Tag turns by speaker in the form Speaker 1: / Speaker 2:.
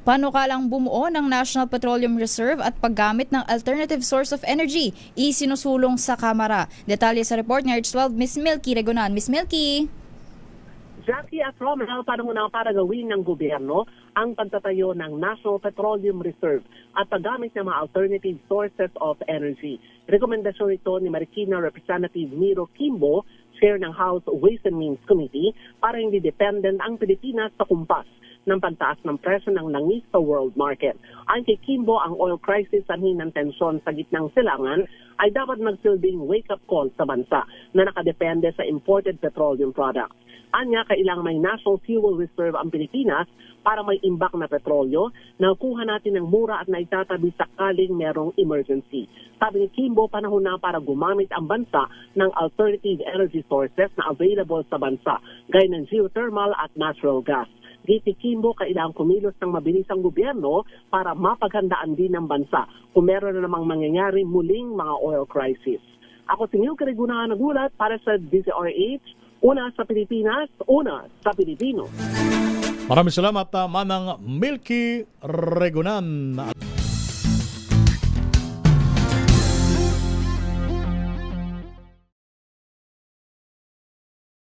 Speaker 1: Panukalang bumuo ng National Petroleum Reserve at paggamit ng alternative source of energy isinusulong sa Kamara. Detalye sa report ni RH12, Miss Milky Regonan. Miss Milky.
Speaker 2: Jackie at Romel, panahon para gawin ng gobyerno ang pagtatayo ng National Petroleum Reserve at paggamit ng mga alternative sources of energy. Rekomendasyon ito ni Marikina Representative Miro Kimbo, Chair ng House Ways and Means Committee, para hindi dependent ang Pilipinas sa kumpas ng pagtaas ng presyo ng langis sa world market. Ayon kay Kimbo, ang oil crisis at ng tensyon sa gitnang silangan ay dapat magsilbing wake-up call sa bansa na nakadepende sa imported petroleum products. Anya, kailangang may national fuel reserve ang Pilipinas para may imbak na petrolyo na kuha natin ng mura at naitatabi sakaling merong emergency. Sabi ni Kimbo, panahon na para gumamit ang bansa ng alternative energy sources na available sa bansa, gaya ng geothermal at natural gas. Giti Kimbo, kailangang kumilos ng mabilis ang gobyerno para mapaghandaan din ng bansa kung meron na namang mangyayari muling mga oil crisis. Ako si Milky Regonan, nagulat para sa DZRH. Una sa Pilipinas, una sa Pilipino.
Speaker 3: Maraming salamat, Manang Milky Regonan.